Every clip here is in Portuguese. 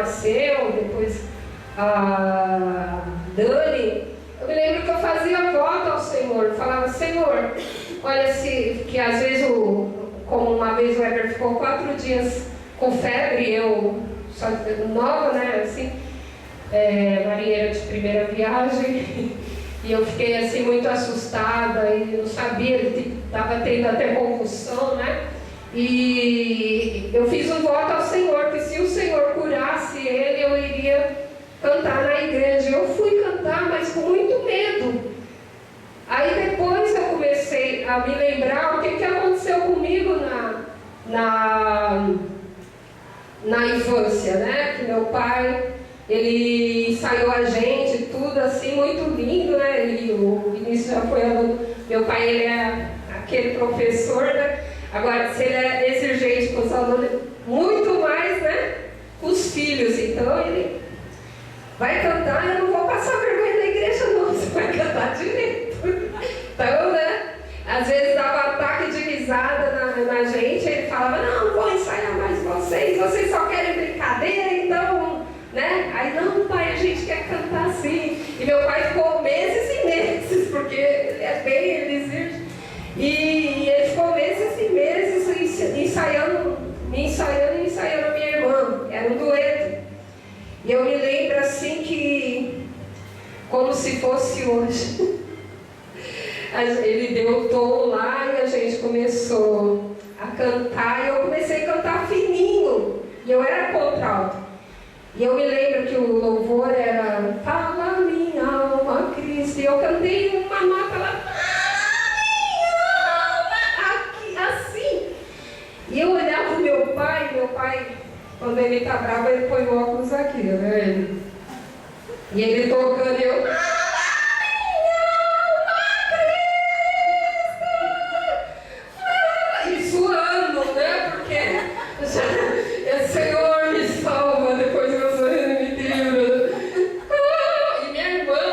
nasceu, depois a Dani, eu me lembro que eu fazia voto ao Senhor, falava, Senhor, olha, que às vezes, como uma vez o Weber ficou 4 dias com febre, eu, só nova, né, assim, marinheira de primeira viagem, e eu fiquei assim muito assustada, e não sabia, ele estava tendo até convulsão, né, e eu fiz um voto ao Senhor, que se o Senhor curasse ele, eu iria cantar na igreja. Eu fui cantar, mas com muito medo. Aí depois eu comecei a me lembrar o que aconteceu comigo na infância, né? Que meu pai, ele ensaiou a gente, tudo assim, muito lindo, né? E o Vinícius já foi aluno. Meu pai, ele é aquele professor, né? Agora, se ele é exigente com os alunos, muito mais, né? Com os filhos. Então, ele vai cantar, eu não vou passar vergonha na igreja, não. Você vai cantar direito. Então, né? Às vezes dava ataque de risada na gente, ele falava, não vou ensaiar mais vocês só querem brincadeira, então, né? Aí, não, pai, a gente quer cantar sim. E meu pai ficou meses e meses, porque ele é bem exige. E ele ficou meses e meses ensaiando a minha irmã. Era um dueto. E eu me lembro assim que, como se fosse hoje, ele deu o tom lá e a gente começou a cantar. E eu comecei a cantar fininho. E eu era contralto. E eu me lembro que o louvor era Fala minha alma, Cristo. E eu cantei uma nota lá. E eu olhava o meu pai, quando ele tá bravo, ele põe o óculos aqui, né? E ele tocando, e eu... E suando, né? Porque... Senhor, me salva, depois eu sou me livra. E minha irmã,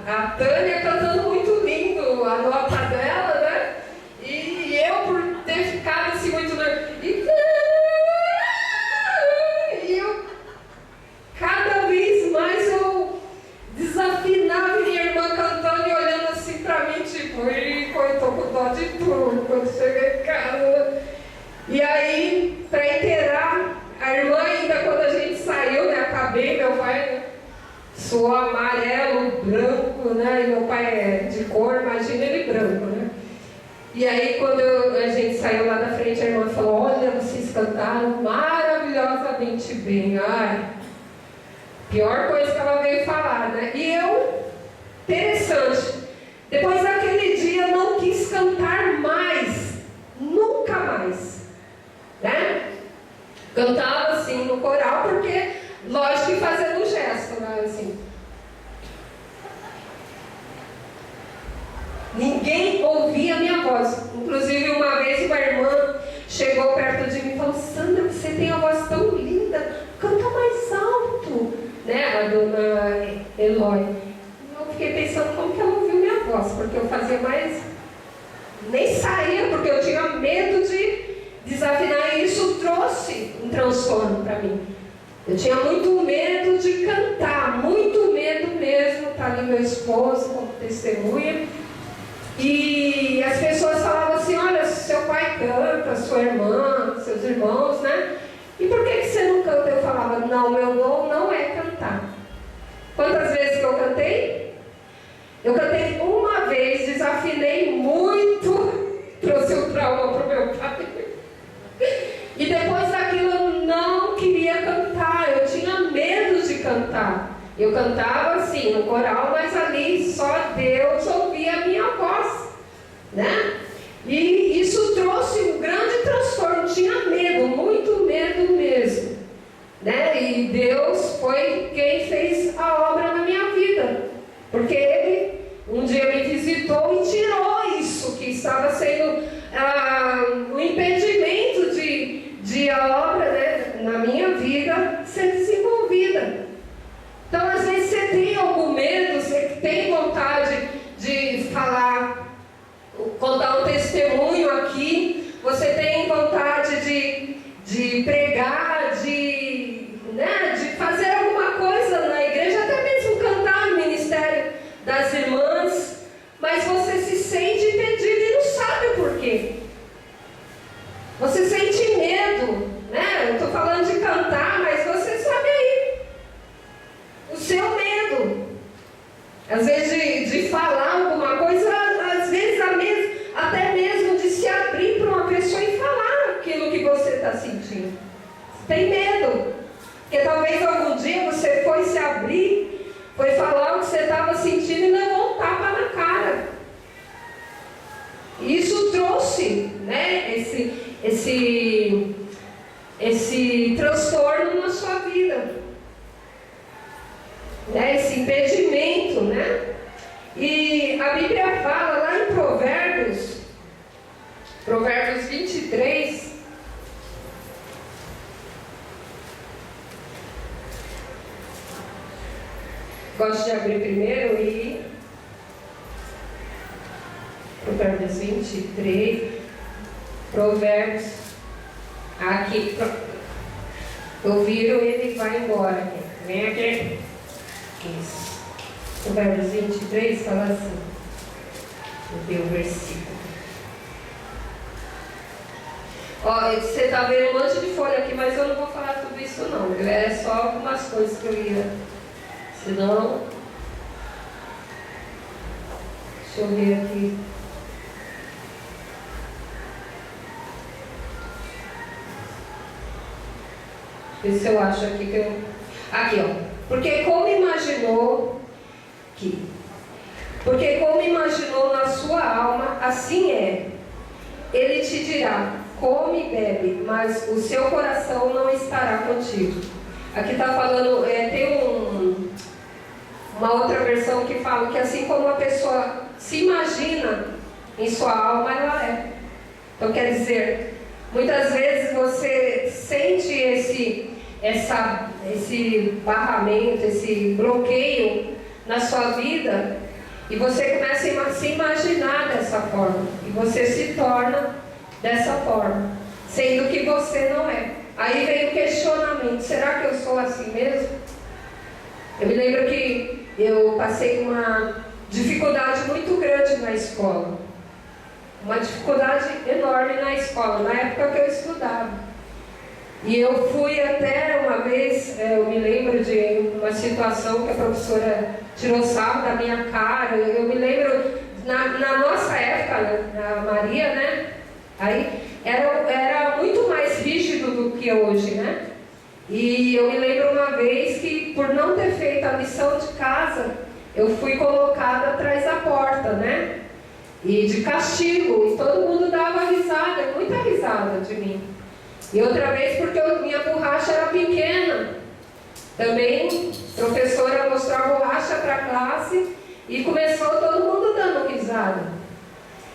a Tânia, cantando muito lindo a nota dela, né? E eu, por ter ficado assim muito... E eu, cada vez mais eu desafinava minha irmã cantando e olhando assim pra mim, tipo, eu tô com dó de tudo quando cheguei em casa. E aí, pra inteirar, a irmã ainda, quando a gente saiu, né, acabei, meu pai suou amarelo, branco, né, e meu pai é de cor, imagina ele branco, né. E aí, quando a gente saiu lá da frente, a irmã falou, olha, vocês cantaram maravilhosamente bem. Ai, pior coisa que ela veio falar, né? E eu, interessante, depois daquele dia, não quis cantar mais, nunca mais, né? Cantava assim no coral, porque, lógico que fazendo gesto, né? Assim. Ninguém ouvia a minha voz. Inclusive, uma vez uma irmã chegou perto de mim e falou, Sandra, você tem a voz tão linda, canta mais alto, né? A dona Eloy. Eu fiquei pensando como que ela ouviu minha voz, porque eu fazia mais... Nem saía, porque eu tinha medo de desafinar, e isso trouxe um transtorno para mim. Eu tinha muito medo de cantar, muito medo mesmo. Está ali meu esposo como testemunha. E as pessoas falavam assim, olha, seu pai canta, sua irmã, seus irmãos, né? E por que você não canta? Eu falava, não, meu dom não é cantar. Quantas vezes que eu cantei? Eu cantei uma vez, desafinei muito, trouxe um trauma para o meu pai. E depois daquilo eu não queria cantar, eu tinha medo de cantar. Eu cantava assim, no coral, mas ali só Deus ouvia a minha voz, né? E isso trouxe um grande transtorno, tinha medo, muito medo mesmo, né? E Deus foi quem fez a obra na minha vida, porque Ele um dia me visitou e tirou isso, que estava sendo um impedimento de a obra, né, na minha vida ser desenvolvida. Então, às vezes você tem algum medo, você tem vontade de falar, contar um testemunho aqui, você tem vontade de pregar, de fazer Alguma vez, algum dia, você foi se abrir, foi falar o que você estava sentindo e levou um tapa na cara. Isso trouxe, né, esse transtorno na sua vida, né, esse impedimento, né? E a Bíblia fala lá em Provérbios 23, gosto de abrir primeiro e Provérbios 23, Provérbios, aqui, ouviram, ele vai embora, vem aqui, isso. Provérbios 23 fala assim, vou ver o versículo. Ó, você está vendo um monte de folha aqui, mas eu não vou falar tudo isso não. É só algumas coisas que eu ia. Senão. Deixa eu ver aqui. Deixa eu ver se eu acho aqui que eu. Aqui, ó. Porque como imaginou na sua alma, assim é. Ele te dirá, come e bebe, mas o seu coração não estará contigo. Aqui está falando, tem uma outra versão que fala que assim como a pessoa se imagina em sua alma, ela é. Então quer dizer, muitas vezes você sente esse barramento, esse bloqueio na sua vida, e você começa a se imaginar dessa forma, e você se torna dessa forma, sendo que você não é. Aí vem o questionamento, será que eu sou assim mesmo? Eu me lembro que eu passei uma dificuldade muito grande na escola, uma dificuldade enorme na escola, na época que eu estudava. E eu fui até uma vez, eu me lembro de uma situação que a professora tirou sarro da minha cara. Eu me lembro, na nossa época, na Maria, né? Aí era muito mais rígido do que hoje, né? E eu me lembro uma vez que, por não ter feito a lição de casa, eu fui colocada atrás da porta, né? E de castigo, e todo mundo dava risada, muita risada de mim. E outra vez porque minha borracha era pequena. Também a professora mostrou a borracha para a classe e começou todo mundo dando risada.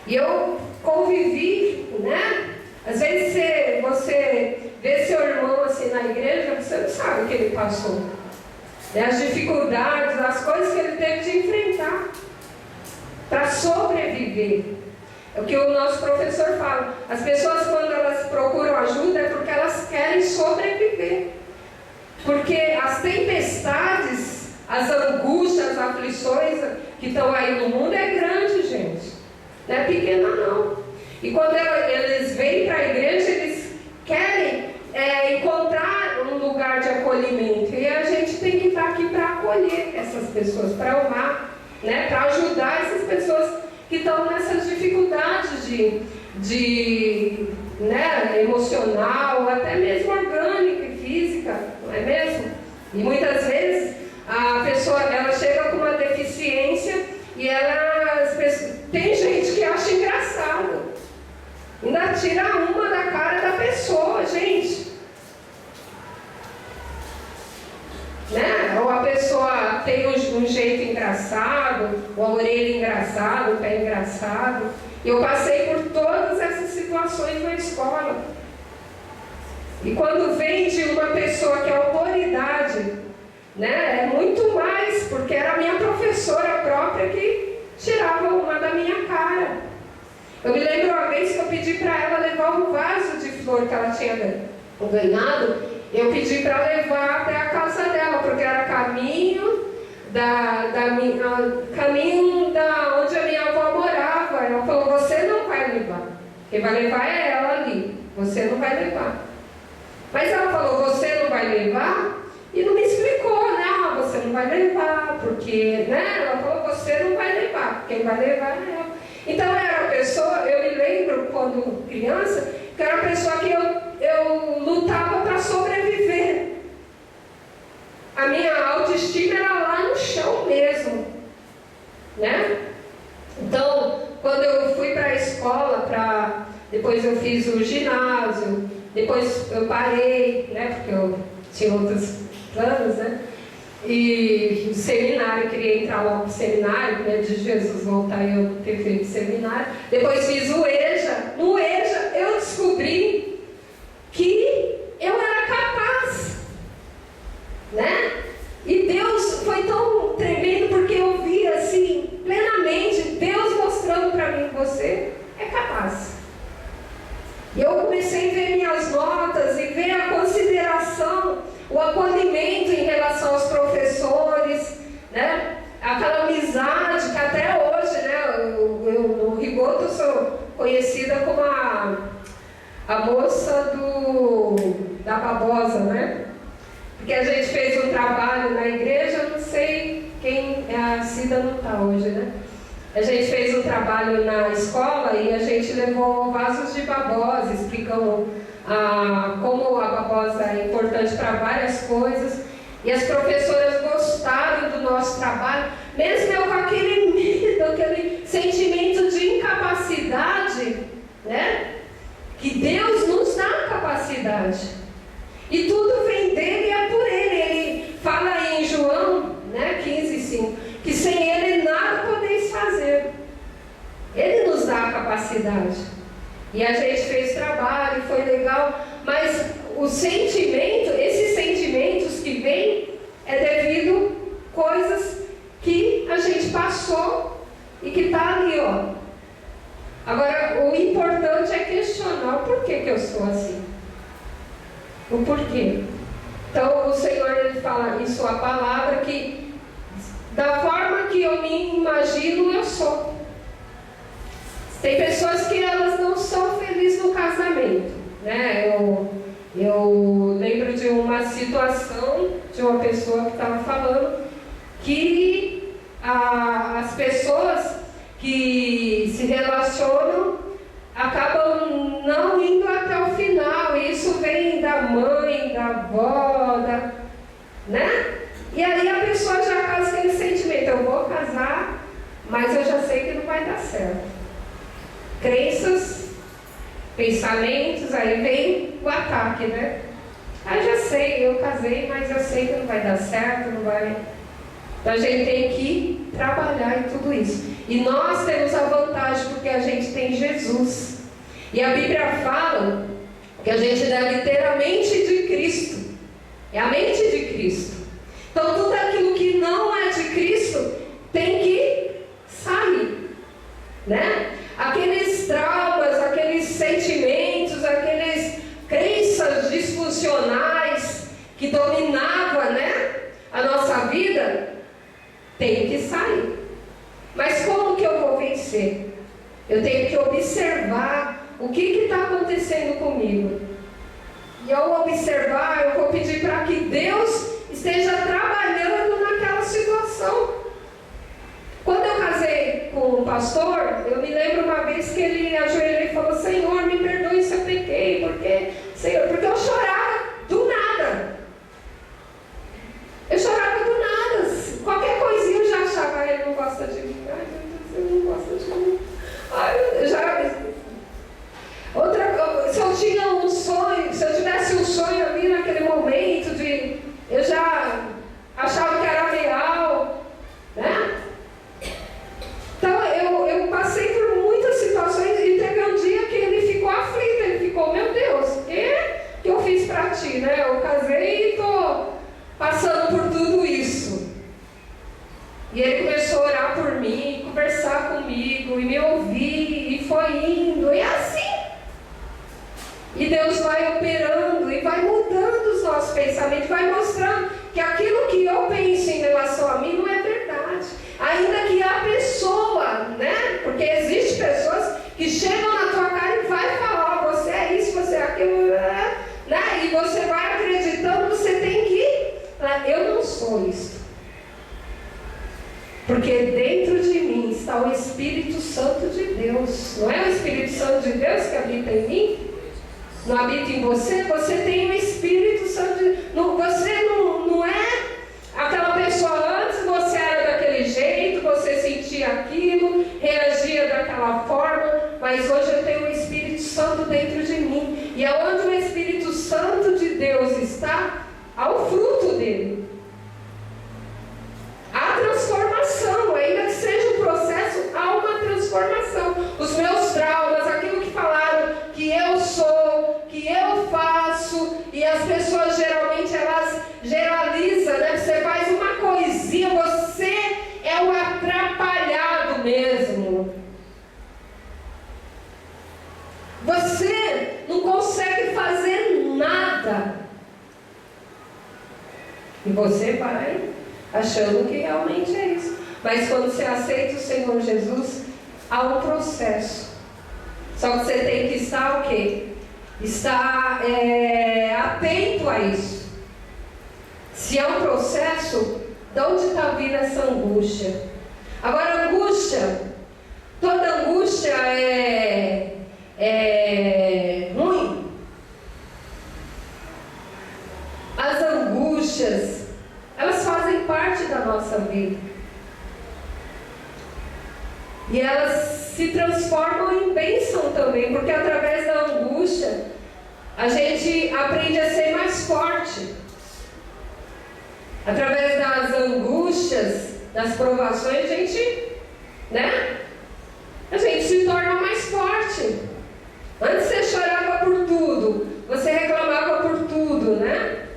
E eu convivi, né? Às vezes você vê seu irmão assim na igreja, você não sabe o que ele passou. Né? As dificuldades, as coisas que ele teve de enfrentar para sobreviver. É o que o nosso professor fala. As pessoas, quando elas procuram ajuda, é porque elas querem sobreviver. Porque as tempestades, as angústias, as aflições que estão aí no mundo é grande, gente. Não é pequena, não. E quando eles vêm para a igreja, eles querem encontrar um lugar de acolhimento. E a gente tem que estar aqui para acolher essas pessoas, para amar, né? Para ajudar essas pessoas que estão nessas dificuldades né, emocional, até mesmo orgânica e física, não é mesmo? E muitas vezes a pessoa ela chega com uma deficiência e tem gente que acha engraçado, ainda tira uma da cara da pessoa, gente. Né? Ou a pessoa tem um jeito engraçado, ou a orelha engraçada, o pé engraçado. E eu passei por todas essas situações na escola. E quando vem de uma pessoa que é autoridade, né, é muito mais, porque era a minha professora própria que tirava uma da minha cara. Eu me lembro uma vez que eu pedi para ela levar um vaso de flor que ela tinha ganhado. Eu pedi para levar até a casa dela, porque era caminho caminho da onde a minha avó morava. Ela falou, você não vai levar. Quem vai levar é ela ali. Você não vai levar. Mas ela falou, você não vai levar? E não me explicou, né? Ah, você não vai levar, porque, né? Ela falou, você não vai levar. Quem vai levar é ela. Então era a pessoa, eu me lembro quando criança, que era a pessoa que eu lutava para sobreviver. a minha autoestima era lá no chão mesmo, né? Então, quando eu fui para a escola, depois eu fiz o ginásio, depois eu parei, né? Porque eu tinha outros planos, né? E o seminário, eu queria entrar logo no seminário, né? De Jesus voltar e eu ter feito seminário. Depois fiz o EJA. No EJA eu descobri que eu era capaz, né? E Deus foi tão tremendo porque eu vi assim, plenamente, Deus mostrando para mim: você é capaz. E eu comecei a ver minhas notas e ver a consideração, o acolhimento em relação aos professores, né? Aquela amizade que até hoje, né? Eu no Rigoto sou conhecida como a moça da babosa, né? Porque a gente fez um trabalho na igreja, eu não sei quem é, a Cida não está hoje, né? A gente fez um trabalho na escola e a gente levou vasos de babosa, explicando como a babosa é importante para várias coisas. E as professoras gostaram do nosso trabalho, mesmo eu com aquele medo, aquele sentimento de incapacidade, né? Que Deus nos dá capacidade. E tudo vem dele e é por ele. Ele fala em João, né, 15:5, que sem ele nada podeis fazer. Ele nos dá a capacidade. E a gente fez trabalho, foi legal, mas o sentimento, esses sentimentos que vêm, é devido a coisas que a gente passou e que está ali, ó. Agora, o importante é questionar o porquê que eu sou assim. O porquê. Então, o Senhor, ele fala em sua palavra que da forma que eu me imagino, eu sou. Tem pessoas que elas não são felizes no casamento, né? Eu lembro de uma situação de uma pessoa que estava falando que as pessoas que se relacionam acabam não indo até o final. E isso vem da mãe, da avó, né? E aí a pessoa já casa aquele sentimento: eu vou casar, mas eu já sei que não vai dar certo. Crenças, pensamentos, aí vem o ataque, né? Eu já sei, eu casei, mas eu sei que não vai dar certo, não vai. Então a gente tem que trabalhar em tudo isso. E nós temos a vantagem porque a gente tem Jesus. E a Bíblia fala que a gente deve ter a mente de Cristo. É a mente de Cristo. Então tudo aquilo que não é de Cristo tem que sair, né? Aqueles traumas, aqueles sentimentos, aqueles crenças disfuncionais que dominavam, né, a nossa vida, tem que sair. Mas como que eu vou vencer? Eu tenho que observar o que está acontecendo comigo. E ao observar, eu vou pedir para que Deus esteja trabalhando naquela situação. Quando eu casei com o pastor, eu me lembro uma vez que ele ajoelhou e falou: Senhor, me perdoe se eu pequei, porque eu chorava do nada. Eu chorava do nada. Qualquer coisinha eu já achava: ele não gosta de mim. Ai, meu Deus, ele não gosta de mim. Ai, se eu tinha um sonho, se eu tivesse um sonho ali naquele momento, eu já achava que era real, né? Então eu passei por muitas situações e teve um dia que ele ficou aflito, ele ficou: meu Deus, o que eu fiz para ti, né? Eu casei e estou passando por tudo isso. E ele começou a orar por mim, conversar comigo, e me ouvir, e foi indo, e assim. E Deus vai operando e vai mudando os nossos pensamentos, vai mostrando que aquilo que eu penso em relação a mim não é verdade. Ainda que a pessoa, né? Porque existem pessoas que chegam na tua cara e vai falar: você é isso, você é aquilo, né? E você vai acreditando, você tem que... Eu não sou isso. Porque dentro de mim está o Espírito Santo de Deus. Não é o Espírito Santo de Deus que habita em mim? Não habita em você? Você tem o Espírito Santo de Deus. Você não é E aonde o Espírito Santo de Deus está, há o fruto dele. Há transformação, ainda que seja um processo, há uma transformação. Os meus traumas, aquilo que falaram, que eu sou, que eu faço, e as pessoas geralmente elas generalizam, né? Você faz uma coisinha, você é o atrapalhado mesmo. Você não consegue fazer nada. E você vai achando que realmente é isso. Mas quando você aceita o Senhor Jesus, há um processo. Só que você tem que estar o quê? Estar atento a isso. Se é um processo, de onde está vindo essa angústia? Agora, angústia, toda angústia é ruim. As angústias, elas fazem parte da nossa vida. E elas se transformam em bênção também, porque através da angústia, a gente aprende a ser mais forte. Através das angústias, das provações, a gente se torna mais forte. Antes você chorava por tudo, você reclamava por tudo, né?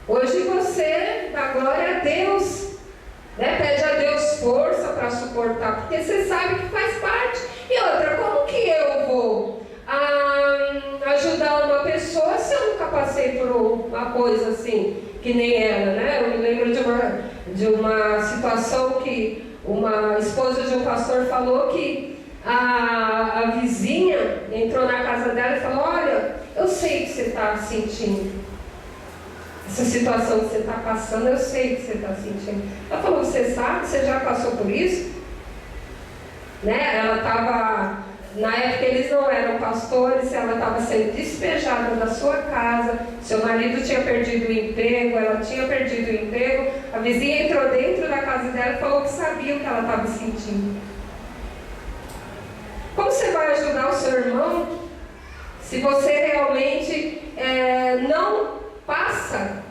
Hoje você dá glória a Deus, né? Pede a Deus força para suportar, porque você sabe que faz parte. E outra, como que eu vou ajudar uma pessoa se eu nunca passei por uma coisa assim, que nem ela, né? Eu me lembro de uma situação que uma esposa de um pastor falou que a vizinha entrou na casa dela e falou: olha, eu sei que você está sentindo essa situação que você está passando, eu sei que você está sentindo. Ela falou: você sabe, você já passou por isso? Né? Ela estava, na época eles não eram pastores, ela estava sendo despejada da sua casa, seu marido tinha perdido o emprego, ela tinha perdido o emprego, a vizinha entrou dentro da casa dela e falou que sabia o que ela estava sentindo. Como você vai ajudar o seu irmão se você realmente não passa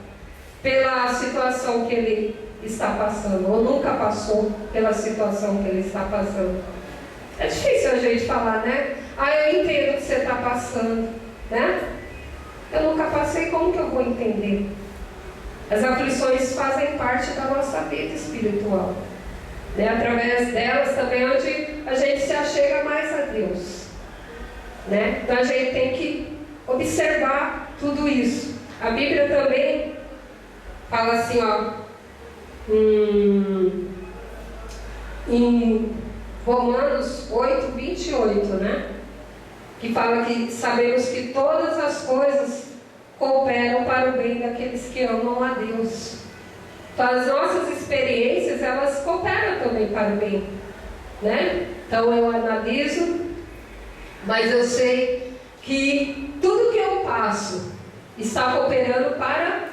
pela situação que ele está passando, ou nunca passou pela situação que ele está passando? É difícil a gente falar, né? Eu entendo o que você está passando, né? Eu nunca passei, como que eu vou entender? As aflições fazem parte da nossa vida espiritual, né? Através delas também onde a gente se achega mais a Deus, né? Então a gente tem que observar tudo isso. A Bíblia também fala assim, em Romanos 8, 28, né? Que fala que sabemos que todas as coisas cooperam para o bem daqueles que amam a Deus. Então as nossas experiências, elas cooperam também para o bem, né? Então eu analiso, mas eu sei que tudo que eu passo está cooperando para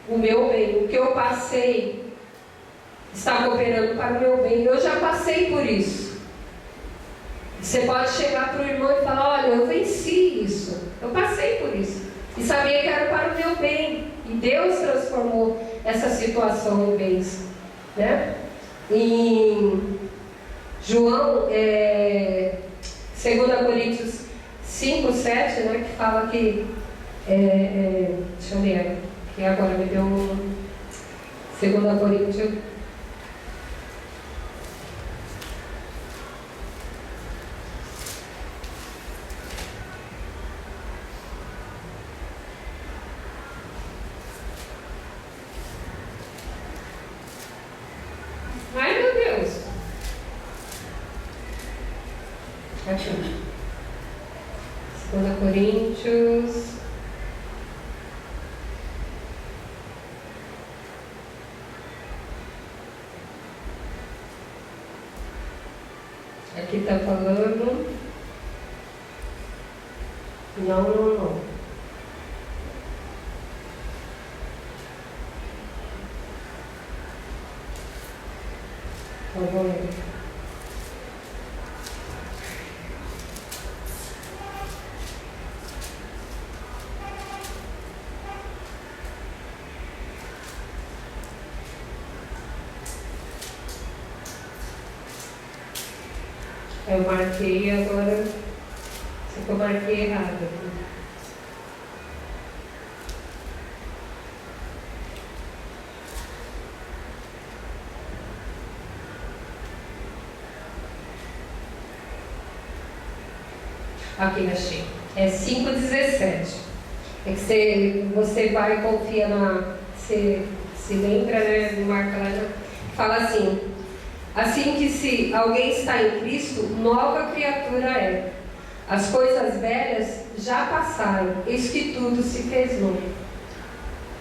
o meu bem. O que eu passei está cooperando para o meu bem. Eu já passei por isso. Você pode chegar para o irmão e falar: olha, eu venci isso, eu passei por isso, e sabia que era para o meu bem, e Deus transformou essa situação em bênção, né? Em João, 2 Coríntios 5, 7, né, que fala que deixa eu ler, que agora me deu 2 Coríntios. Ai, meu Deus. Aqui. 2 Coríntios. Aqui está falando. Não. Vou ler. Eu marquei agora, só que eu marquei errado. Aqui achei. É 5:17. É que você vai e confia você se lembra, né? Marca lá, fala assim: assim que se alguém está em Cristo, nova criatura é. As coisas velhas já passaram, eis que tudo se fez novo.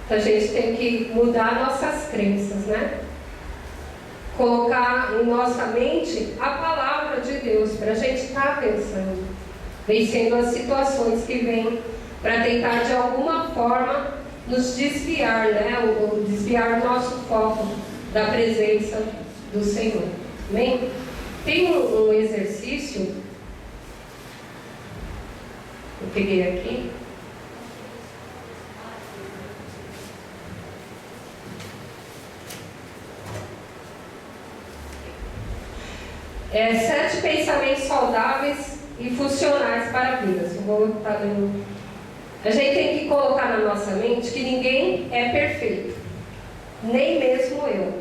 Então a gente tem que mudar nossas crenças, né? Colocar em nossa mente a palavra de Deus, para a gente estar pensando, vencendo as situações que vêm para tentar de alguma forma nos desviar, né? Ou desviar nosso foco da presença do Senhor. Amém? Tem um exercício, eu peguei aqui. É 7 pensamentos saudáveis e funcionais para a vida. Eu vou estar lendo. A gente tem que colocar na nossa mente que ninguém é perfeito, nem mesmo eu.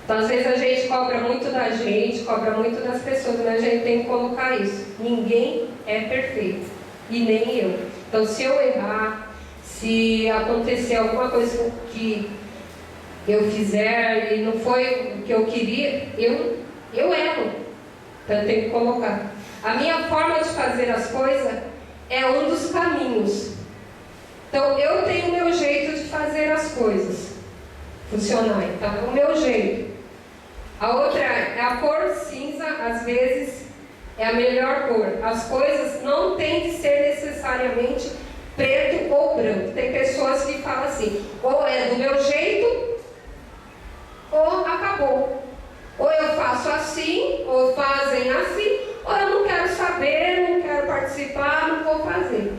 Então, às vezes a gente cobra muito da gente, cobra muito das pessoas, mas a gente tem que colocar isso: ninguém é perfeito, e nem eu. Então, se eu errar, se acontecer alguma coisa que eu fizer e não foi o que eu queria, eu erro. Então eu tenho que colocar. A minha forma de fazer as coisas é um dos caminhos. Então eu tenho o meu jeito de fazer as coisas funcionar. Então é o meu jeito. A outra é a cor cinza, às vezes é a melhor cor. As coisas não têm que ser necessariamente preto ou branco. Tem pessoas que falam assim: ou é do meu jeito ou acabou. Ou eu faço assim, ou fazem assim, ou eu não quero saber, não quero participar, não vou fazer.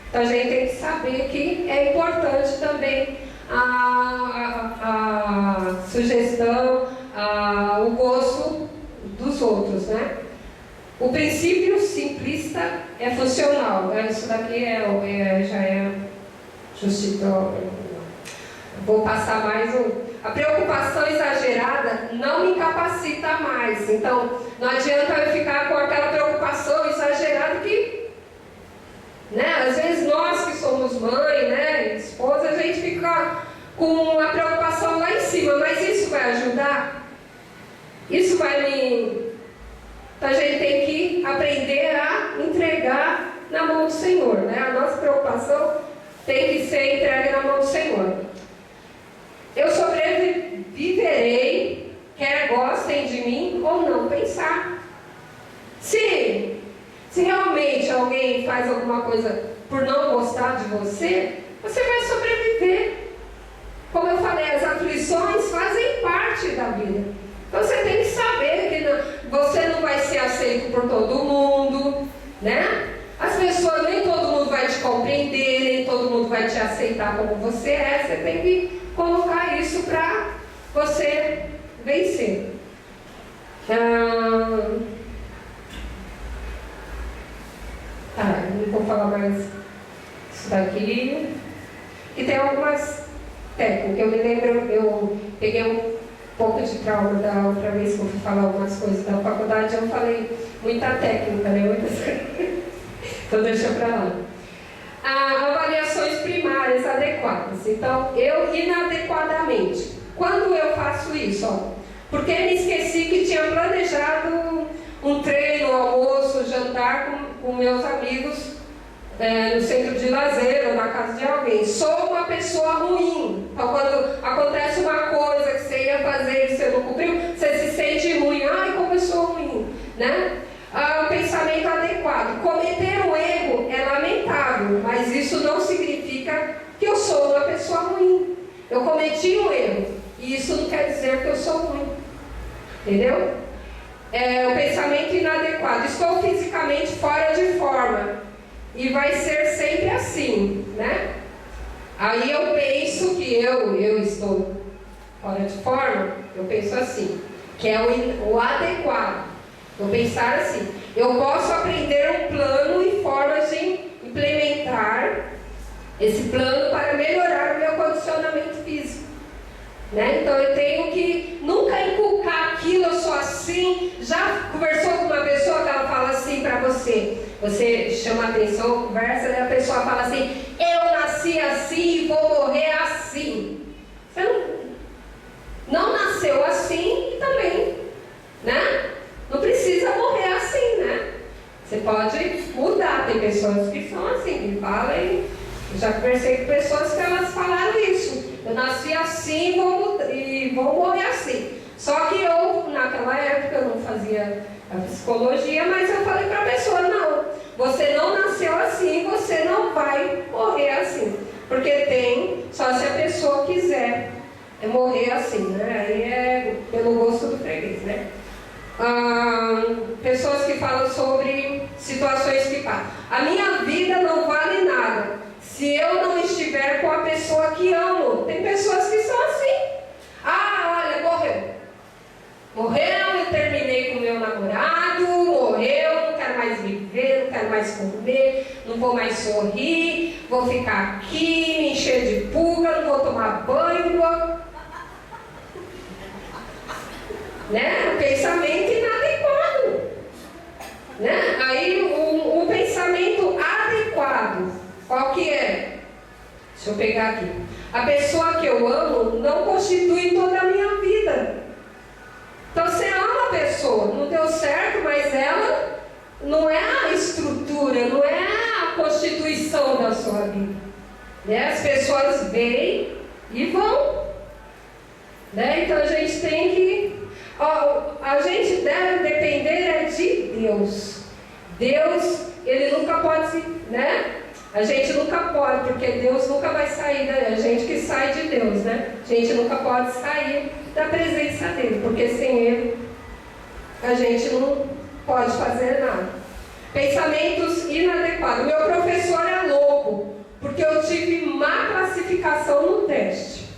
Então a gente tem que saber que é importante também a sugestão, o gosto dos outros, né? O princípio simplista é funcional. Isso daqui já é justiça. Vou passar mais um. A preocupação exagerada não me capacita mais. Então, não adianta eu ficar com aquela preocupação exagerada que, né, às vezes nós que somos mãe, né, esposa, a gente fica com a preocupação lá em cima. Mas isso vai ajudar? Isso vai me... Então, a gente tem que aprender a entregar na mão do Senhor, né? A nossa preocupação tem que ser entregue na mão do Senhor. Eu sobreviverei, quer gostem de mim ou não. Pensar. Se realmente alguém faz alguma coisa por não gostar de você, você vai sobreviver. Como eu falei, as aflições fazem parte da vida. Então você tem que saber que você não vai ser aceito por todo mundo, né? As pessoas, nem todo mundo vai te compreender, nem todo mundo vai te aceitar como você é. Você tem que colocar isso para você vencer. Não vou falar mais isso daqui. E tem algumas técnicas. Eu me lembro, eu peguei um pouco de trauma da outra vez que eu fui falar algumas coisas da faculdade. Eu falei muita técnica, né? Muitas coisas. Então deixa para lá. Avaliações primárias adequadas. Então, eu inadequadamente. Quando eu faço isso? Porque me esqueci que tinha planejado um treino, almoço, jantar com meus amigos no centro de lazer ou na casa de alguém. Sou uma pessoa ruim. Então, quando acontece uma coisa que você ia fazer e você não cumpriu, você se sente ruim. Ai, como eu sou ruim, né? O pensamento adequado. Cometer um erro é lamentável, mas isso não significa que eu sou uma pessoa ruim. Eu cometi um erro, e isso não quer dizer que eu sou ruim. Entendeu? O pensamento inadequado. Estou fisicamente fora de forma, e vai ser sempre assim, né? Aí eu penso que eu estou fora de forma, eu penso assim, que é o adequado. Vou pensar assim: eu posso aprender um plano e formas de implementar esse plano para melhorar o meu condicionamento físico, né? Então eu tenho que nunca inculcar aquilo, eu sou assim. Já conversou com uma pessoa que ela fala assim para você, você chama a atenção, conversa, e a pessoa fala assim: eu nasci assim e vou morrer assim. Você não nasceu assim e também, né? Não precisa morrer assim, né? Você pode mudar. Tem pessoas que são assim, que falam, eu já conversei com pessoas que elas falaram isso: eu nasci assim e vou morrer assim. Só que eu, naquela época, eu não fazia a psicologia, mas eu falei para a pessoa: não, você não nasceu assim, você não vai morrer assim. Porque tem, só se a pessoa quiser morrer assim, né? Aí é pelo gosto do freguês, né? Pessoas que falam sobre situações que falam: a minha vida não vale nada se eu não estiver com a pessoa que amo. Tem pessoas que são assim: olha, morreu, eu terminei com o meu namorado, morreu, não quero mais viver, não quero mais comer, não vou mais sorrir, vou ficar aqui, me encher de pulga, não vou tomar banho, né? O pensamento inadequado, né? Aí o pensamento adequado, qual que é? Deixa eu pegar aqui: a pessoa que eu amo não constitui toda a minha vida. Então você ama a pessoa, não deu certo, mas ela não é a estrutura, não é a constituição da sua vida, né? As pessoas vêm e vão, né? Então a gente tem que, a gente deve depender de Deus. Deus, Ele nunca pode, né? A gente nunca pode, porque Deus nunca vai sair a gente que sai de Deus, né? A gente nunca pode sair da presença dele, porque sem ele a gente não pode fazer nada. Pensamentos inadequados: meu professor é louco porque eu tive má classificação no teste.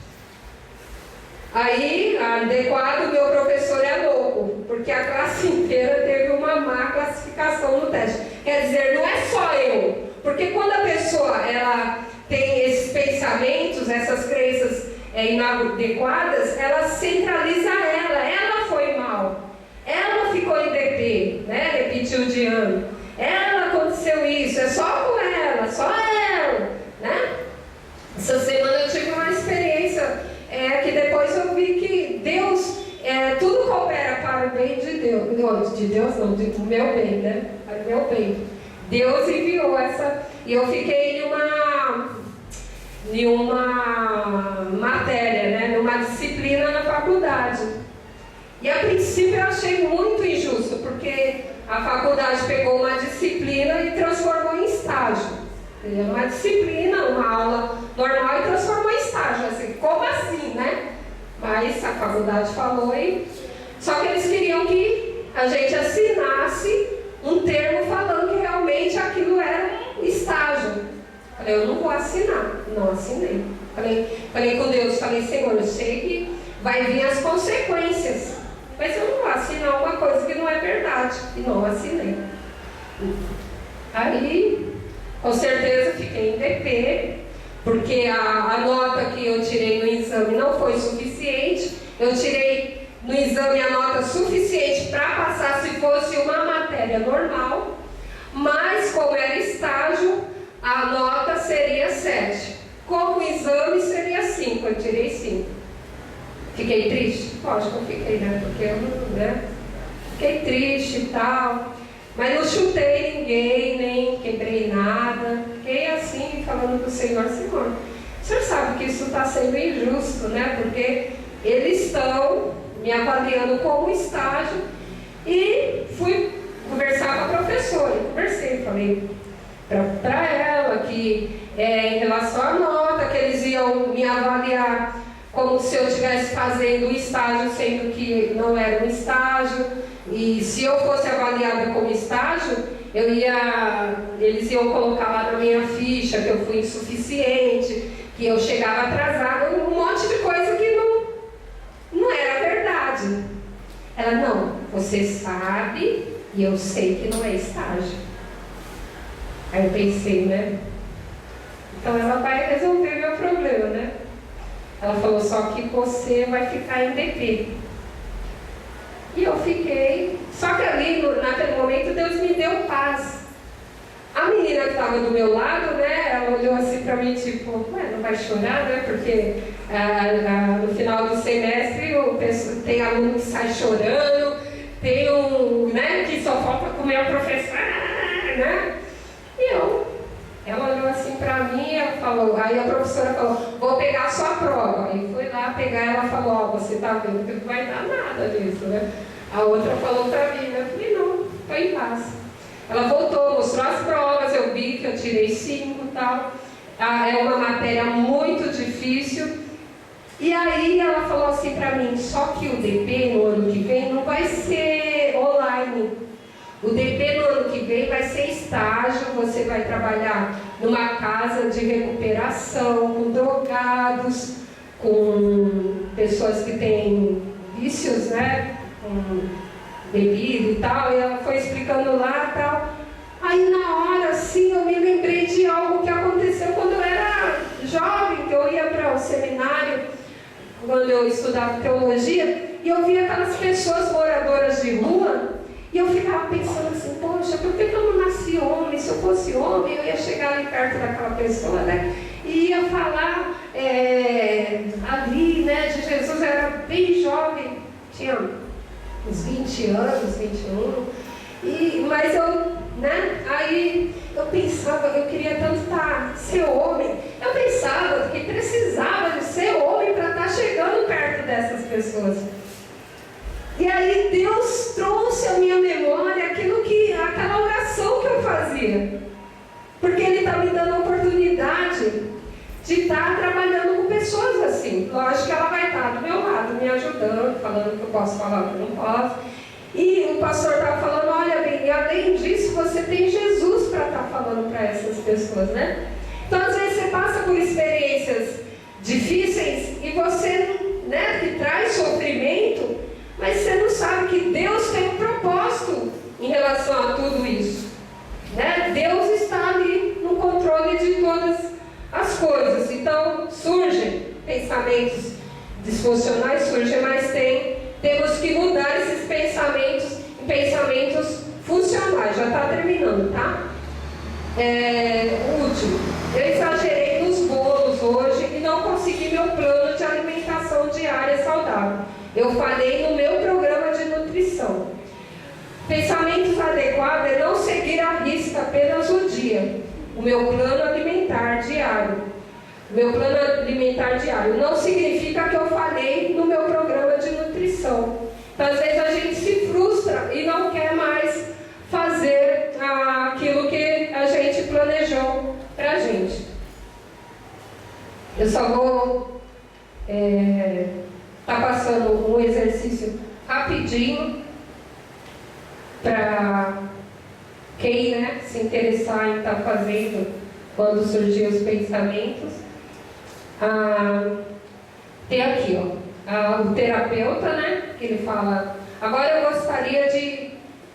Aí, adequado: meu professor é louco porque a classe inteira teve uma má classificação no teste. Quer dizer, não é só eu, porque quando a pessoa ela tem esses pensamentos, essas crenças inadequadas, ela centraliza ela foi mal, ela ficou em DP, né? Repetiu de ano, ela aconteceu isso, é só com ela, só ela, né? Essa semana eu tive uma experiência que depois eu vi que Deus, tudo coopera para o bem de Deus, não, do meu bem, né? Para o meu bem. Deus enviou essa, e eu fiquei em uma matéria, né, numa disciplina na faculdade. E a princípio eu achei muito injusto, porque a faculdade pegou uma disciplina e transformou em estágio. Uma disciplina, uma aula normal, e transformou em estágio. Assim, como assim, né? Mas a faculdade falou, só que eles queriam que a gente assinasse um termo falando que realmente aquilo era um estágio. Falei: eu não vou assinar. Não assinei. Falei com Deus, Senhor, eu sei que vai vir as consequências, mas eu não vou assinar uma coisa que não é verdade. E não assinei. Aí, com certeza, fiquei em DP, porque a nota que eu tirei no exame não foi suficiente. Eu tirei no exame a nota suficiente para passar se fosse uma matéria normal, mas como era estágio, a nota seria 7. Como o exame seria 5, eu tirei 5. Fiquei triste? Lógico que eu fiquei, né? Porque eu não, fiquei triste e tal, mas não chutei ninguém, nem quebrei nada. Fiquei assim, falando com o Senhor: Senhor, o Senhor sabe que isso está sendo injusto, né? Porque eles estão me avaliando como estágio. E fui conversar com a professora. Conversei, falei para ela que em relação à nota, que eles iam me avaliar como se eu estivesse fazendo o estágio, sendo que não era um estágio. E se eu fosse avaliada como estágio, eles iam colocar lá na minha ficha que eu fui insuficiente, que eu chegava atrasada, um monte de coisa que não era verdade. Ela: não, você você sabe e eu sei que não é estágio. Aí eu pensei, né? Então ela vai resolver meu problema, né? Ela falou, só que você vai ficar em DP. E eu fiquei, só que ali, naquele momento, Deus me deu paz. A menina que estava do meu lado, né, ela olhou assim para mim, tipo, ué, não vai chorar, né? Porque no final do semestre tem aluno que sai chorando, tem um, né, que só falta comer a professora, né? E ela olhou assim para mim, ela falou, aí a professora falou, vou pegar a sua prova. Aí fui lá pegar, ela falou, ó, você tá vendo que não vai dar nada disso, né? A outra falou para mim, né? Eu falei, não, tô em paz. Ela voltou, mostrou as provas, eu vi que eu tirei 5 e tal. É uma matéria muito difícil. E aí ela falou assim para mim, só que o DP no ano que vem não vai ser online. O DP no ano que vem vai ser estágio, você vai trabalhar numa casa de recuperação, com drogados, com pessoas que têm vícios, né? Com bebida e tal, e ela foi explicando lá e tal. Aí na hora, assim, eu me lembrei de algo que aconteceu quando eu era jovem, que eu ia para o seminário, quando eu estudava teologia, e eu via aquelas pessoas moradoras de rua, e eu ficava pensando assim, poxa, por que eu não nasci homem? Se eu fosse homem, eu ia chegar ali perto daquela pessoa, né? E ia falar ali, né, de Jesus. Eu era bem jovem, tinha uns 20 anos, 21, mas eu, né, aí eu pensava, eu queria tanto ser homem, eu pensava que precisava de ser homem para estar chegando perto dessas pessoas. E aí Deus trouxe à minha memória aquela oração que eu fazia, porque Ele está me dando a oportunidade de estar trabalhando com pessoas assim. Lógico que ela vai estar do meu lado, me ajudando, falando que eu posso falar, que eu não posso. E o pastor estava falando, olha bem, e além disso, você tem Jesus para estar falando para essas pessoas, né? Então, às vezes, você passa por experiências difíceis e você, né, que traz sofrimento, mas você não sabe que Deus tem um propósito em relação a tudo isso, né? Deus está ali no controle de todas as coisas. Então surgem pensamentos disfuncionais, mas temos que mudar esses pensamentos em pensamentos funcionais. Já está terminando, tá? O último, eu exagerei nos bolos hoje e não consegui meu plano de alimentação diária saudável. Eu falei no meu programa de nutrição. Pensamentos adequados é não seguir à risca apenas o dia. O meu plano alimentar diário. Meu plano alimentar diário não significa que eu falei no meu programa de nutrição. Então, às vezes a gente se frustra e não quer mais fazer aquilo que a gente planejou para a gente. Eu só vou tá passando um exercício rapidinho para quem, né, se interessar em estar fazendo quando surgir os pensamentos. Tem aqui, ó, o terapeuta, né, que ele fala, agora eu gostaria de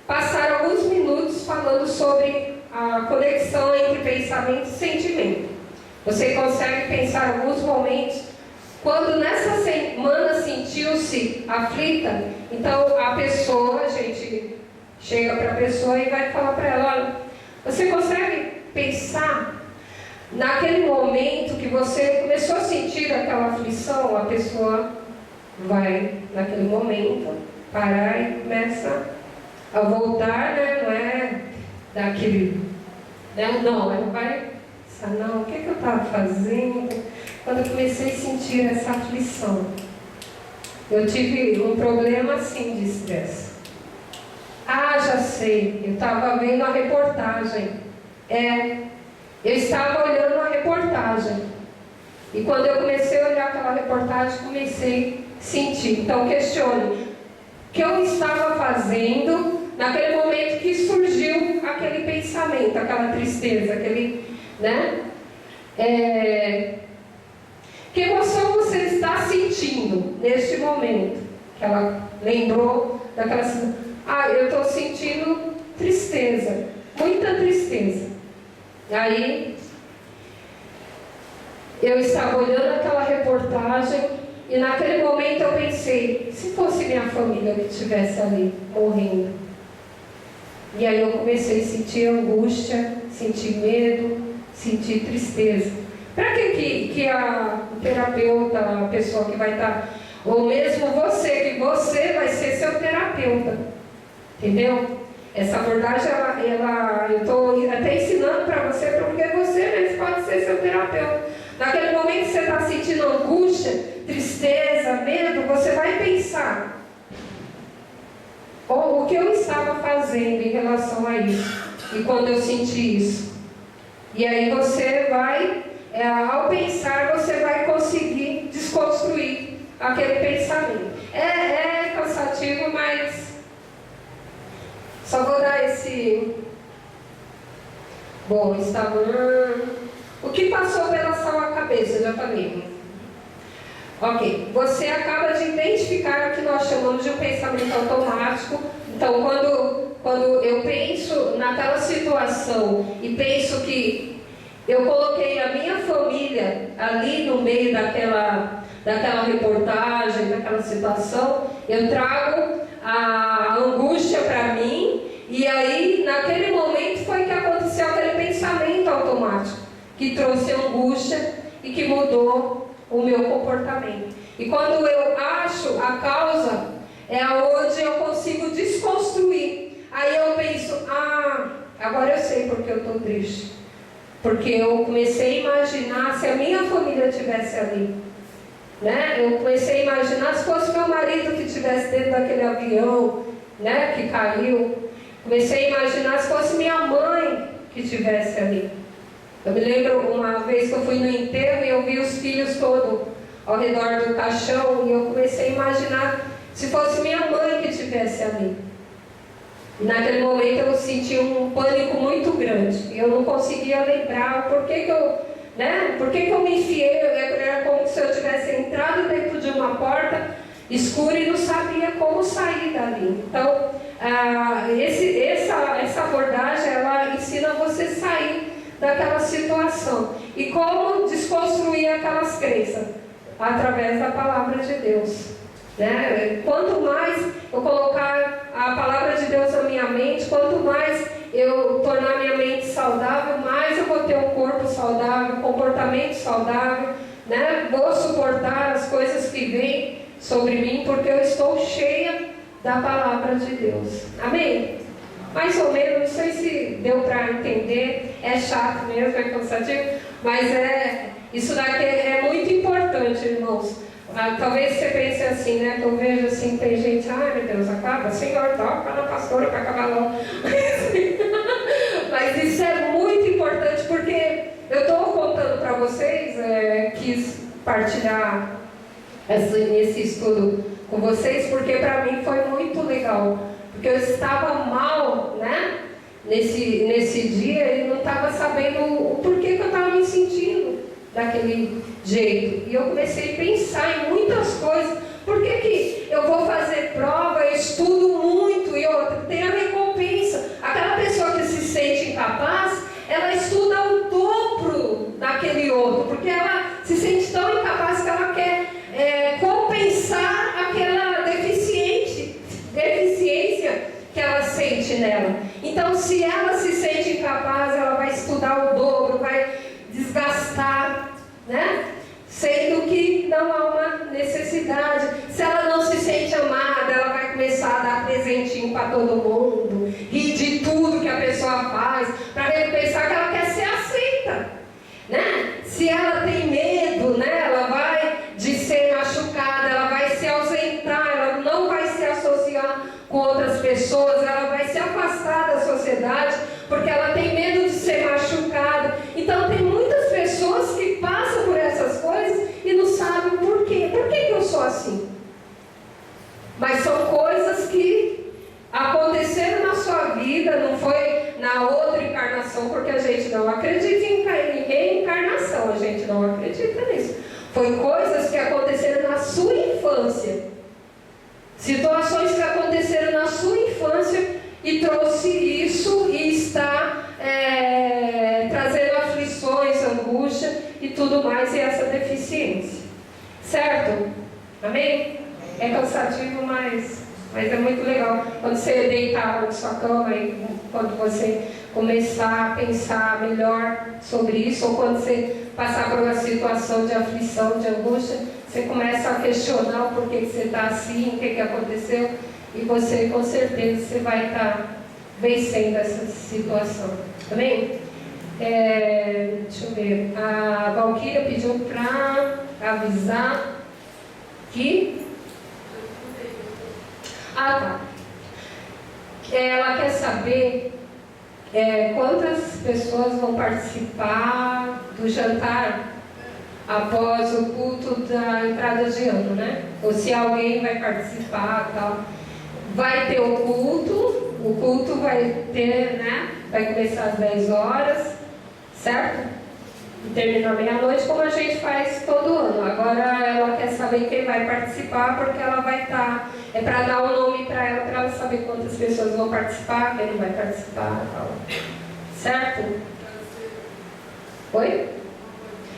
passar alguns minutos falando sobre a conexão entre pensamento e sentimento. Você consegue pensar alguns momentos quando nessa semana sentiu-se aflita? Então a pessoa, a gente chega para a pessoa e vai falar para ela, olha, você consegue pensar naquele momento que você começou a sentir aquela aflição? A pessoa vai naquele momento parar e começa a voltar, né? Não é daquele, né? Não, ela vai pensar, não, o que eu estava fazendo quando eu comecei a sentir essa aflição? Eu tive um problema assim de estresse. Já sei, eu estava vendo a reportagem. Eu estava olhando a reportagem. E quando eu comecei a olhar aquela reportagem, comecei a sentir. Então questione, o que eu estava fazendo naquele momento que surgiu aquele pensamento, aquela tristeza, aquele, né? Que emoção você está sentindo neste momento? Que ela lembrou daquela situação. eu estou sentindo tristeza, muita tristeza. Aí, eu estava olhando aquela reportagem e naquele momento eu pensei, se fosse minha família que estivesse ali, morrendo. E aí eu comecei a sentir angústia, sentir medo, sentir tristeza. Para que o terapeuta, a pessoa que vai estar, ou mesmo você, que você vai ser seu terapeuta, entendeu? Essa abordagem, eu estou até ensinando para você, porque você mesmo pode ser seu terapeuta. Naquele momento que você está sentindo angústia, tristeza, medo, você vai pensar o que eu estava fazendo em relação a isso, e quando eu senti isso. E aí você vai, ao pensar, você vai conseguir desconstruir aquele pensamento. É cansativo, mas só vou dar esse... Bom, o que passou pela sua cabeça, já falei. Ok, você acaba de identificar o que nós chamamos de um pensamento automático. Então, quando eu penso naquela situação e penso que eu coloquei a minha família ali no meio daquela reportagem, daquela situação, eu trago a angústia para mim, e aí naquele momento foi que aconteceu aquele pensamento automático que trouxe angústia e que mudou o meu comportamento. E quando eu acho a causa, é onde eu consigo desconstruir. Aí eu penso, agora eu sei porque eu estou triste. Porque eu comecei a imaginar se a minha família estivesse ali. Né? Eu comecei a imaginar se fosse meu marido que estivesse dentro daquele avião, né, que caiu. Comecei a imaginar se fosse minha mãe que estivesse ali. Eu me lembro uma vez que eu fui no enterro e eu vi os filhos todos ao redor do caixão, e eu comecei a imaginar se fosse minha mãe que estivesse ali. E naquele momento eu senti um pânico muito grande. Eu não conseguia lembrar por que eu me enfiei. Era como se eu tivesse entrado dentro de uma porta escura e não sabia como sair dali. Então, essa abordagem, ela ensina você a sair daquela situação. E como desconstruir aquelas crenças? Através da palavra de Deus. Né? Quanto mais eu colocar a palavra de Deus na minha mente, quanto mais eu tornar minha mente saudável, mais eu vou ter um corpo saudável, comportamento saudável, né? Vou suportar as coisas que vêm sobre mim, porque eu estou cheia da palavra de Deus. Amém? Mais ou menos, não sei se deu para entender, é chato mesmo, é cansativo, mas isso daqui é muito importante, irmãos. Talvez você pense assim, né? Que eu vejo assim, tem gente, ai meu Deus, acaba, Senhor, toca na pastora para acabar logo. Mas isso é muito importante, porque eu estou contando para vocês, quis partilhar esse estudo com vocês, porque para mim foi muito legal. Porque eu estava mal, né? Nesse dia, e não estava sabendo o porquê que eu estava me sentindo daquele jeito. E eu comecei a pensar em muitas coisas. Por que eu vou fazer prova, eu estudo muito, e tem a recompensa? Aquela pessoa que se sente incapaz, ela estuda o dobro daquele outro, porque ela se sente tão incapaz que ela quer compensar aquela deficiência que ela sente nela. Então, se ela se sente incapaz, ela vai estudar o dobro, vai desgastar, né? Sendo que não há uma necessidade. Se ela não se sente amada, ela vai começar a dar presentinho para todo mundo, rir de tudo que a pessoa faz, para pensar que ela quer ser aceita, né? Se ela tem medo, né, ela vai de ser machucada, ela vai se ausentar, ela não vai se associar com outras pessoas, ela vai se afastar da sociedade, porque ela tem medo de ser machucada. Então tem muitas pessoas que passam por essas coisas e não sabem por quê. Por que eu sou assim? Mas são coisas que aconteceram na sua vida, não foi na outra encarnação, porque a gente não acredita em reencarnação, a gente não acredita nisso. Foi coisas que aconteceram na sua infância. Situações que aconteceram na sua infância e trouxe isso e está trazendo aflições, angústia e tudo mais, e essa deficiência. Certo? Amém? É cansativo, mas é muito legal. Quando você deitar na sua cama e quando você começar a pensar melhor sobre isso, ou quando você passar por uma situação de aflição, de angústia, você começa a questionar o porquê que você está assim, o que aconteceu, e você, com certeza, você vai estar vencendo essa situação. Amém? Deixa eu ver. A Valquíria pediu para avisar que... tá. Ela quer saber quantas pessoas vão participar do jantar após o culto da entrada de ano, né? Ou se alguém vai participar, tal. Vai ter o culto vai ter, né? Vai começar às 10 horas, certo? E termina meia-noite, como a gente faz todo ano. Agora ela quer saber quem vai participar, porque ela vai estar... É para dar o nome para ela saber quantas pessoas vão participar, quem não vai participar, tal. Certo? Oi?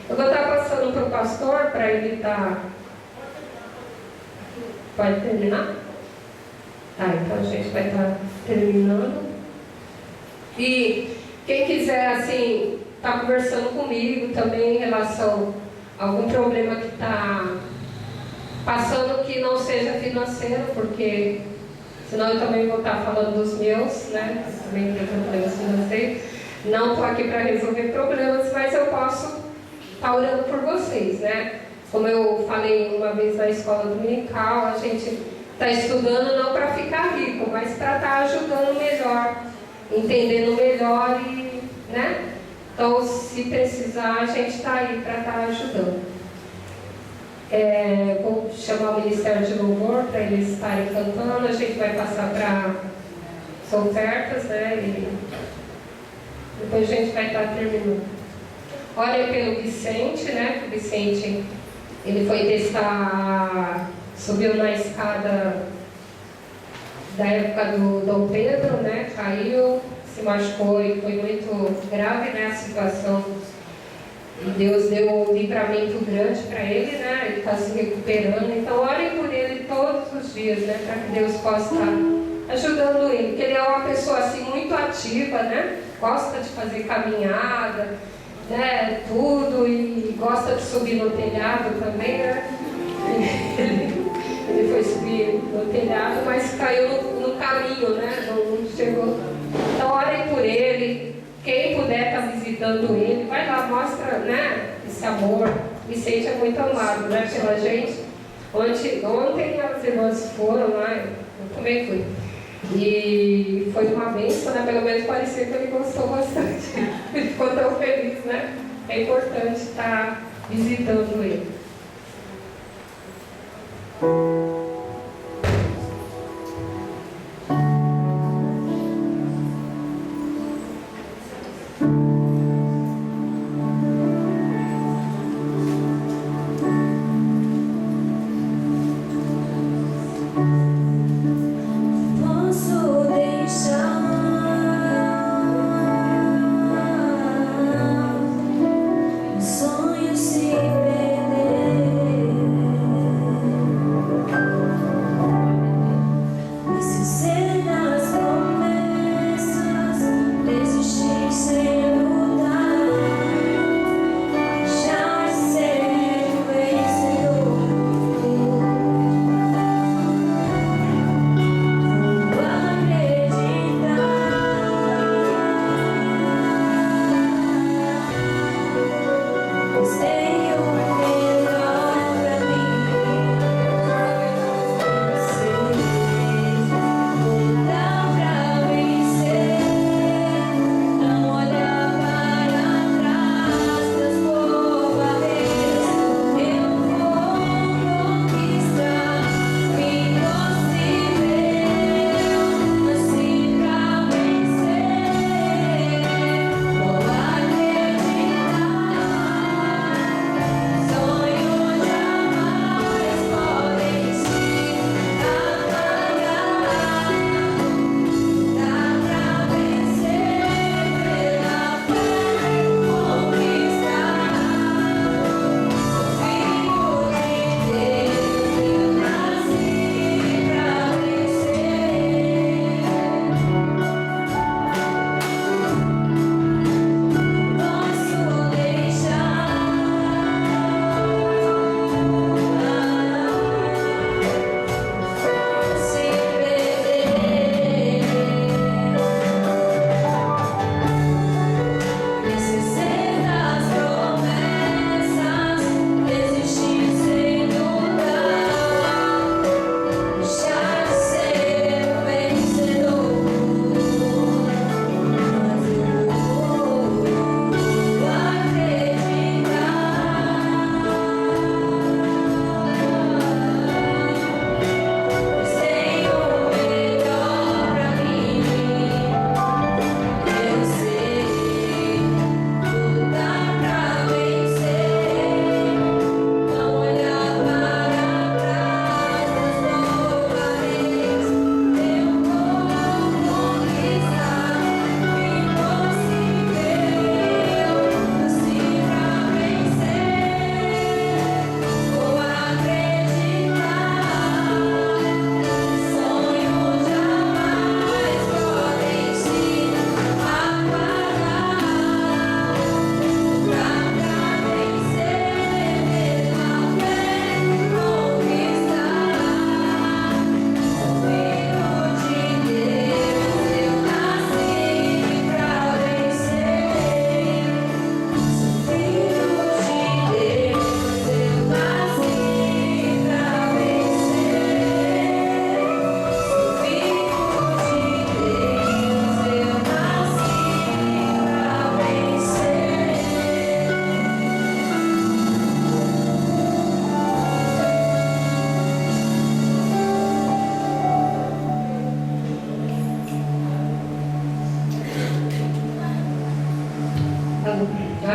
Eu vou estar passando para o pastor para ele estar... Pode terminar? Tá, então a gente vai estar terminando. E quem quiser, assim, estar conversando comigo também em relação a algum problema que está passando que não seja financeiro, porque senão eu também vou estar falando dos meus, né? Eu também tenho problemas financeiros. Não estou aqui para resolver problemas, mas eu posso estar orando por vocês, né? Como eu falei uma vez na escola dominical, a gente está estudando não para ficar rico, mas para estar ajudando melhor, entendendo melhor e, né? Então, se precisar, a gente está aí para estar ajudando. Vou chamar o Ministério de Louvor para eles estarem cantando. A gente vai passar para as ofertas, né? E depois a gente vai estar terminando. Olha pelo Vicente, né? O Vicente, ele foi testar, subiu na escada da época do Dom Pedro, né? Caiu, se machucou e foi muito grave, né? A situação. E Deus deu um livramento grande para ele, né? Ele está se recuperando. Então, orem por ele todos os dias, né? Para que Deus possa estar ajudando ele. Porque ele é uma pessoa assim muito ativa, né? Gosta de fazer caminhada, né? Tudo. E gosta de subir no telhado também, né? Ele foi subir no telhado, mas caiu no caminho, né? Não chegou. Então, orem por ele. Quem puder estar visitando ele, vai lá, mostra, né, esse amor. Vicente é muito amado, né, pela gente. Ontem as irmãs foram lá, eu também fui. E foi uma bênção, né? Pelo menos parecia que ele gostou bastante. Ele ficou tão feliz, né? É importante estar visitando ele. Sonho se perder.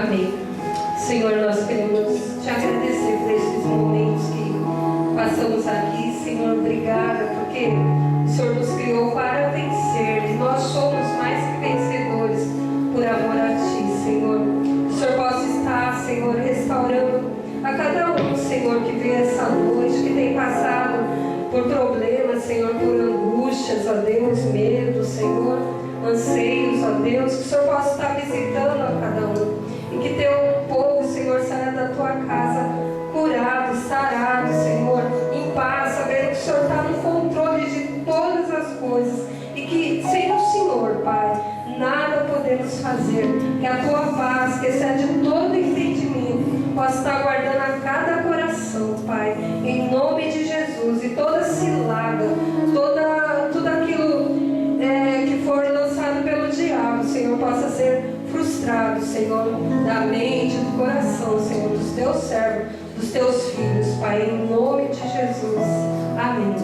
Amém. Senhor, nós queremos te agradecer por esses momentos que passamos aqui. Senhor, obrigada, porque o Senhor nos criou para vencer. E nós somos mais que vencedores por amor a Ti, Senhor. Que o Senhor possa estar, Senhor, restaurando a cada um, Senhor, que veio essa noite, que tem passado por problemas, Senhor, por angústias, ó Deus, medo, Senhor, anseios, ó Deus, que o Senhor possa estar visitando a cada um. E que teu povo, Senhor, saia da tua casa curado, sarado, Senhor, em paz, sabendo que o Senhor está no controle de todas as coisas. E que sem o Senhor, Pai, nada podemos fazer. Que a tua paz, que excede todo entendimento, possa estar guardando a cada coração, Pai, em nome de Jesus. E toda cilada, tudo aquilo que for lançado pelo diabo, Senhor, possa ser frustrado, Senhor, da mente, do coração, Senhor, dos teus servos, dos teus filhos, Pai, em nome de Jesus. Amém.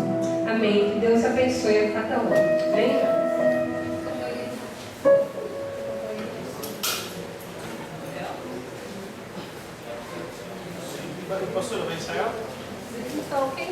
Amém. Que Deus abençoe a cada um. Amém? Pastor, vai ensaiar? Então, quem